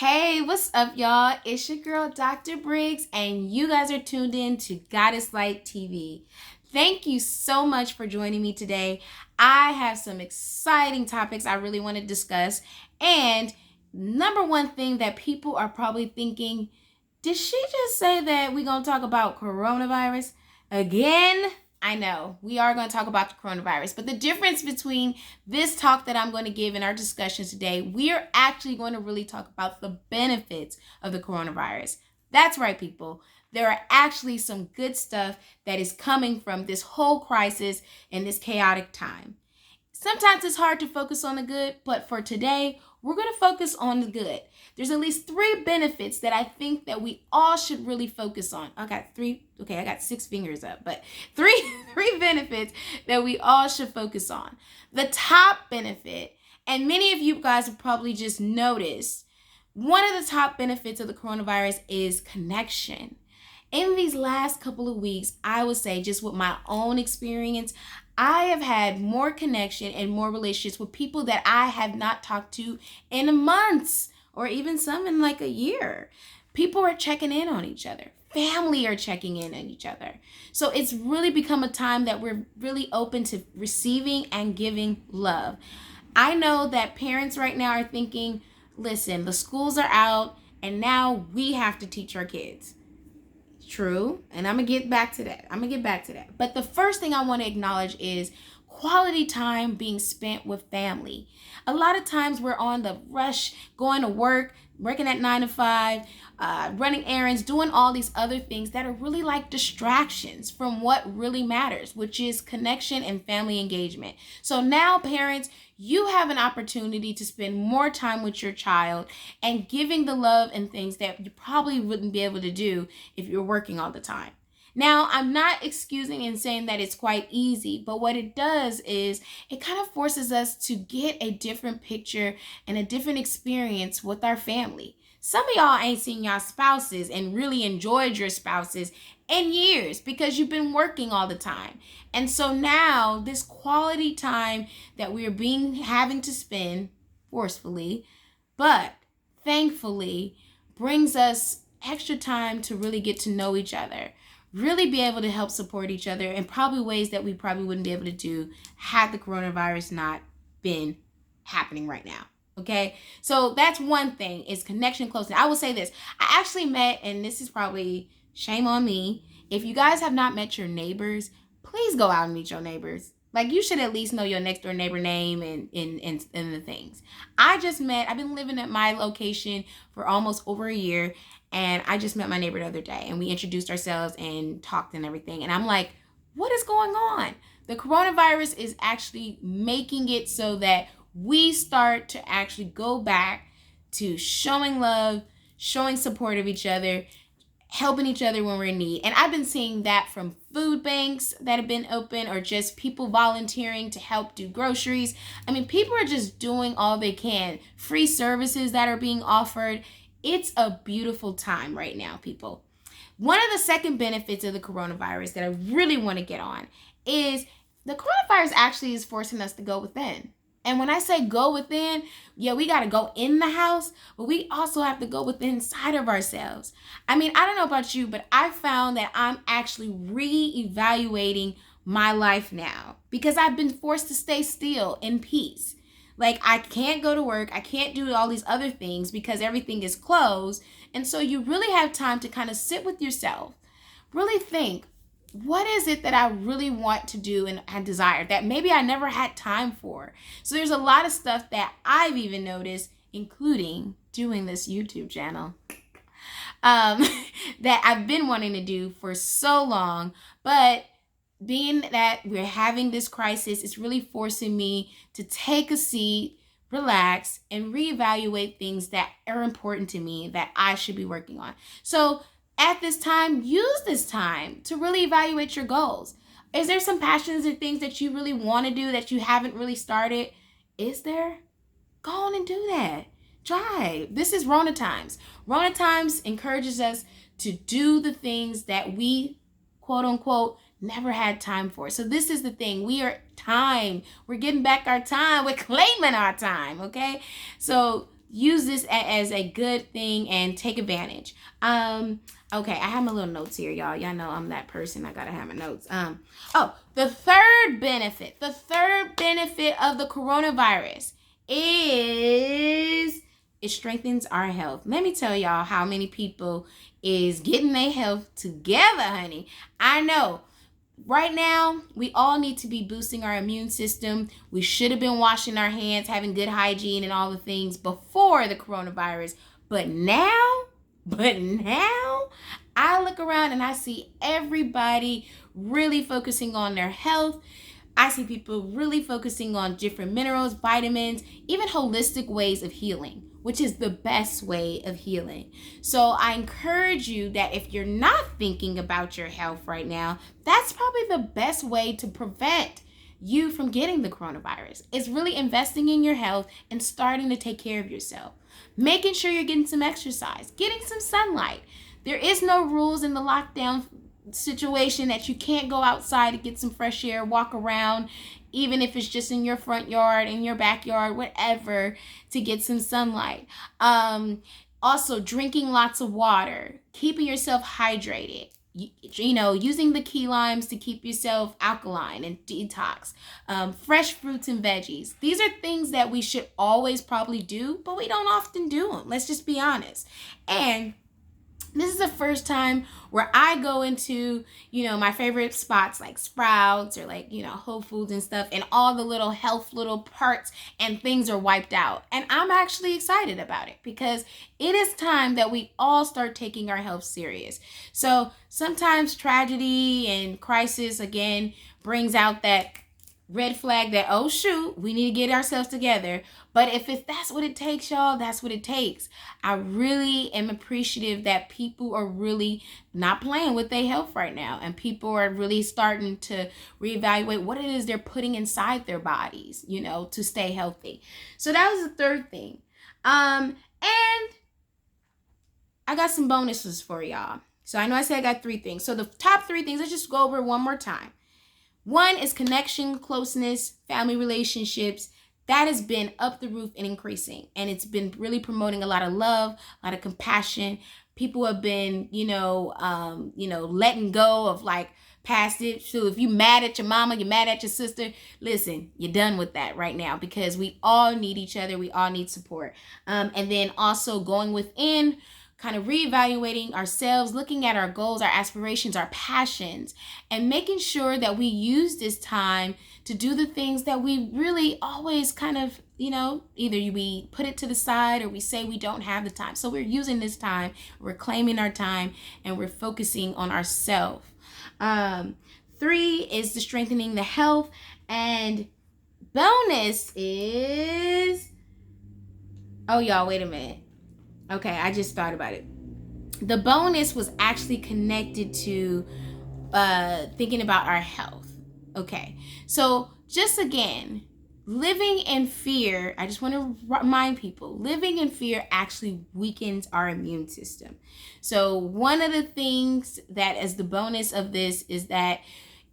Hey, what's up, y'all? It's your girl, Dr. Briggs, and you guys are tuned in to Goddess Light TV. Thank you so much for joining me today. I have some exciting topics I really want to discuss. And number one thing that people are probably thinking, did she just say that we're going to talk about coronavirus again? I know we are going to talk about the coronavirus, but the difference between this talk that I'm going to give in our discussion today, we are actually going to really talk about the benefits of the coronavirus. That's right, people. There are actually some good stuff that is coming from this whole crisis and this chaotic time. Sometimes it's hard to focus on the good, but for today, we're going to focus on the good. There's at least 3 benefits that I think that we all should really focus on. I got 6 fingers up, but three benefits that we all should focus on. The top benefit, and many of you guys have probably just noticed, one of the top benefits of the coronavirus is connection. In these last couple of weeks, I would say just with my own experience, I have had more connection and more relationships with people that I have not talked to in months or even some in like a year. People are checking in on each other. Family are checking in on each other. So it's really become a time that we're really open to receiving and giving love. I know that parents right now are thinking, listen, the schools are out and now we have to teach our kids. True, and I'm gonna get back to that. But the first thing I want to acknowledge is quality time being spent with family. A lot of times we're on the rush, going to work, working at 9 to 5, running errands, doing all these other things that are really like distractions from what really matters, which is connection and family engagement. So now, parents, you have an opportunity to spend more time with your child and giving the love and things that you probably wouldn't be able to do if you're working all the time. Now, I'm not excusing and saying that it's quite easy, but what it does is it kind of forces us to get a different picture and a different experience with our family. Some of y'all ain't seen y'all spouses and really enjoyed your spouses in years because you've been working all the time. And so now this quality time that we're having to spend forcefully, but thankfully brings us extra time to really get to know each other, really be able to help support each other in probably ways that we probably wouldn't be able to do had the coronavirus not been happening right now. Okay, so that's one thing, is connection, closeness. I will say this. I actually met, and this is probably shame on me, if you guys have not met your neighbors, please go out and meet your neighbors. Like, you should at least know your next door neighbor name and the things. I've been living at my location for almost over a year, and I just met my neighbor the other day, and we introduced ourselves and talked and everything. And I'm like, what is going on? The coronavirus is actually making it so that we start to actually go back to showing love, showing support of each other, helping each other when we're in need. And I've been seeing that from food banks that have been open, or just people volunteering to help do groceries. I mean, people are just doing all they can. Free services that are being offered. It's a beautiful time right now, people. One of the second benefits of the coronavirus that I really want to get on is the coronavirus actually is forcing us to go within. And when I say go within, yeah, we got to go in the house, but we also have to go within inside of ourselves. I mean, I don't know about you, but I found that I'm actually reevaluating my life now because I've been forced to stay still in peace. Like, I can't go to work. I can't do all these other things because everything is closed. And so you really have time to kind of sit with yourself, really think, what is it that I really want to do and I desire that maybe I never had time for? So there's a lot of stuff that I've even noticed, including doing this YouTube channel, that I've been wanting to do for so long. But being that we're having this crisis, it's really forcing me to take a seat, relax, and reevaluate things that are important to me that I should be working on. So at this time, use this time to really evaluate your goals. Is there some passions and things that you really want to do that you haven't really started? Is there? Go on and do that. Try. This is Rona times. Rona times encourages us to do the things that we, quote unquote, never had time for. So this is the thing. We're getting back our time. We're claiming our time, okay? So use this as a good thing and take advantage. Okay, I have my little notes here, y'all. Y'all know I'm that person. I gotta have my notes. The third benefit of the coronavirus is it strengthens our health. Let me tell y'all how many people is getting their health together, honey. I know. Right now, we all need to be boosting our immune system. We should have been washing our hands, having good hygiene and all the things before the coronavirus. But now, I look around and I see everybody really focusing on their health. I see people really focusing on different minerals, vitamins, even holistic ways of healing, which is the best way of healing. So I encourage you that if you're not thinking about your health right now, that's probably the best way to prevent you from getting the coronavirus. It's really investing in your health and starting to take care of yourself. Making sure you're getting some exercise, getting some sunlight. There is no rules in the lockdown situation that you can't go outside to get some fresh air, walk around, even if it's just in your front yard, in your backyard, whatever, to get some sunlight. Also, drinking lots of water, keeping yourself hydrated. Using the key limes to keep yourself alkaline and detox. Fresh fruits and veggies. These are things that we should always probably do, but we don't often do them. Let's just be honest. And this is the first time where I go into, my favorite spots like Sprouts or Whole Foods and stuff, and all the little health little parts and things are wiped out. And I'm actually excited about it because it is time that we all start taking our health serious. So sometimes tragedy and crisis, again, brings out that red flag that, oh shoot, we need to get ourselves together. But if that's what it takes, y'all, that's what it takes. I really am appreciative that people are really not playing with their health right now, and people are really starting to reevaluate what it is they're putting inside their bodies, to stay healthy. So that was the third thing. And I got some bonuses for y'all. So I know I said I got 3 things. So the top 3 things, let's just go over one more time. 1 is connection, closeness, family relationships. That has been up the roof and increasing. And it's been really promoting a lot of love, a lot of compassion. People have been, letting go of past it. So if you're mad at your mama, you're mad at your sister, listen, you're done with that right now because we all need each other. We all need support. And then also going within, kind of reevaluating ourselves, looking at our goals, our aspirations, our passions, and making sure that we use this time to do the things that we really always kind of, either we put it to the side or we say we don't have the time. So we're using this time, we're claiming our time, and we're focusing on ourselves. 3 is the strengthening the health, and bonus is, oh y'all, wait a minute. Okay, I just thought about it. The bonus was actually connected to thinking about our health. Okay, so just again, living in fear, I just want to remind people, living in fear actually weakens our immune system. So one of the things that is the bonus of this is that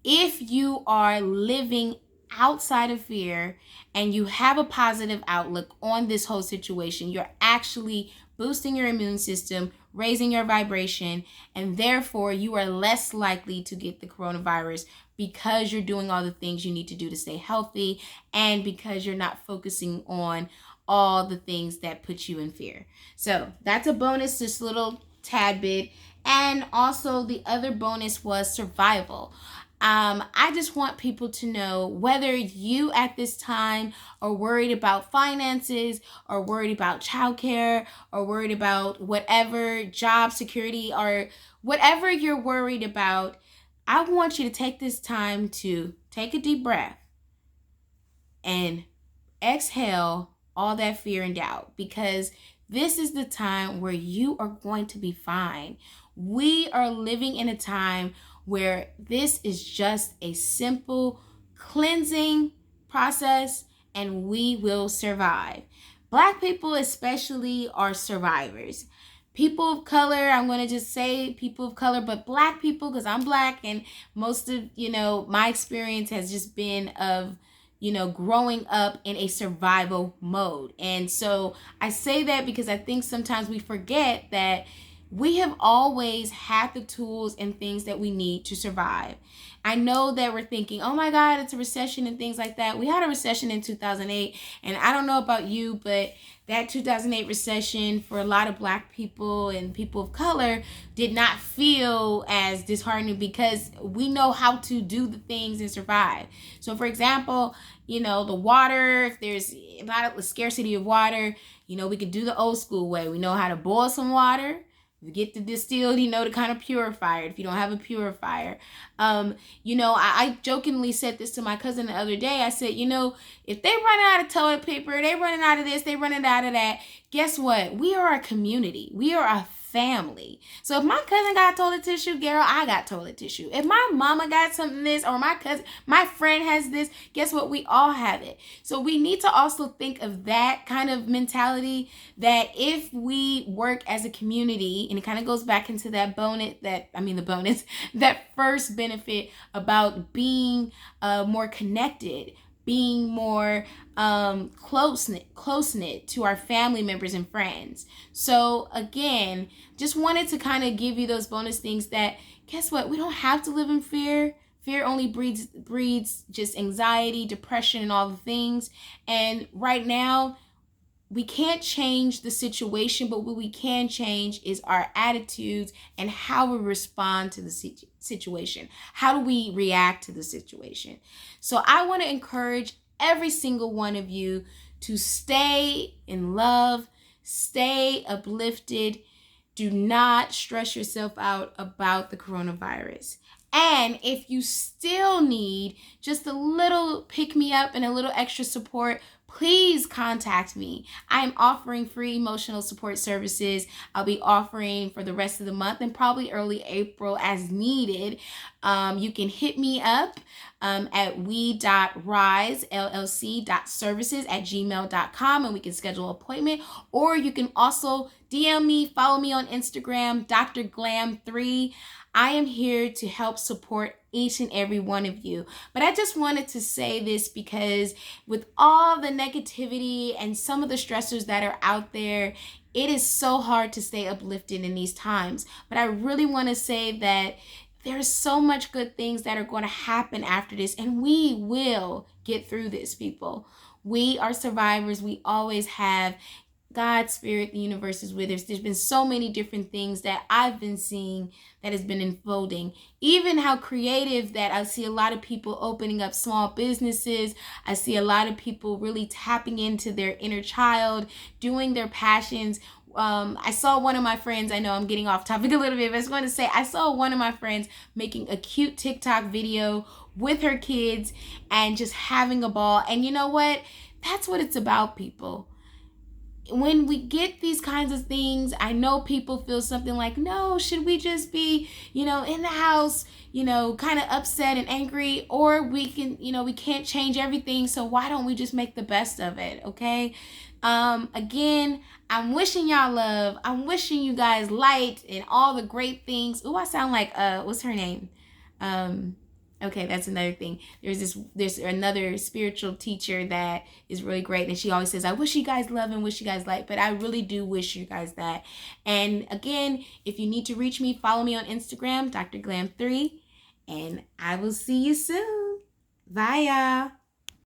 if you are living outside of fear and you have a positive outlook on this whole situation, you're actually boosting your immune system, raising your vibration, and therefore you are less likely to get the coronavirus because you're doing all the things you need to do to stay healthy and because you're not focusing on all the things that put you in fear. So that's a bonus, this little tad bit. And also the other bonus was survival. I just want people to know whether you at this time are worried about finances or worried about childcare or worried about whatever job security or whatever you're worried about, I want you to take this time to take a deep breath and exhale all that fear and doubt, because this is the time where you are going to be fine. We are living in a time where this is just a simple cleansing process and we will survive. Black people especially are survivors. People of color, I'm going to just say people of color, but Black people, because I'm Black and most of, my experience has just been of growing up in a survival mode. And so I say that because I think sometimes we forget that we have always had the tools and things that we need to survive. I know that we're thinking, oh my God, it's a recession and things like that. We had a recession in 2008, and I don't know about you, but that 2008 recession for a lot of Black people and people of color did not feel as disheartening because we know how to do the things and survive. So for example, the water, if there's a lot of scarcity of water, we could do the old school way. We know how to boil some water. You get the distilled, to kind of purify it if you don't have a purifier. I jokingly said this to my cousin the other day. I said, if they run out of toilet paper, they running out of this, they running out of that, guess what? We are a community. We are a family. So if my cousin got toilet tissue, girl, I got toilet tissue. If my mama got something this, or my friend has this, guess what? We all have it. So we need to also think of that kind of mentality, that if we work as a community, and it kind of goes back into that that first benefit about being more connected, being more close-knit to our family members and friends. So again, just wanted to kind of give you those bonus things that, guess what? We don't have to live in fear. Fear only breeds just anxiety, depression, and all the things. And right now, we can't change the situation, but what we can change is our attitudes and how we respond to the situation. How do we react to the situation? So I want to encourage every single one of you to stay in love, stay uplifted. Do not stress yourself out about the coronavirus. And if you still need just a little pick me up and a little extra support, please contact me. I am offering free emotional support services. I'll be offering for the rest of the month and probably early April as needed. You can hit me up at we.risellc.services@gmail.com and we can schedule an appointment. Or you can also DM me, follow me on Instagram, Dr. Glam3. I am here to help support each and every one of you. But I just wanted to say this because with all the negativity and some of the stressors that are out there, it is so hard to stay uplifted in these times. But I really want to say that there's so much good things that are going to happen after this, and we will get through this, people. We are survivors. We always have. God, Spirit, the universe is with us. There's been so many different things that I've been seeing that has been unfolding. Even how creative that I see a lot of people opening up small businesses. I see a lot of people really tapping into their inner child, doing their passions. I saw one of my friends, I know I'm getting off topic a little bit, but I just want to say I saw one of my friends making a cute TikTok video with her kids and just having a ball. And you know what? That's what it's about, people. When we get these kinds of things, I know people feel something like, no, should we just be, in the house, kind of upset and angry, or we can, we can't change everything. So why don't we just make the best of it? Okay. Again, I'm wishing y'all love. I'm wishing you guys light and all the great things. Ooh, I sound like, what's her name? Okay, that's another thing. There's another spiritual teacher that is really great, and she always says, I wish you guys love and wish you guys light, but I really do wish you guys that. And again, if you need to reach me, follow me on Instagram, Dr. Glam3, and I will see you soon. Bye, y'all.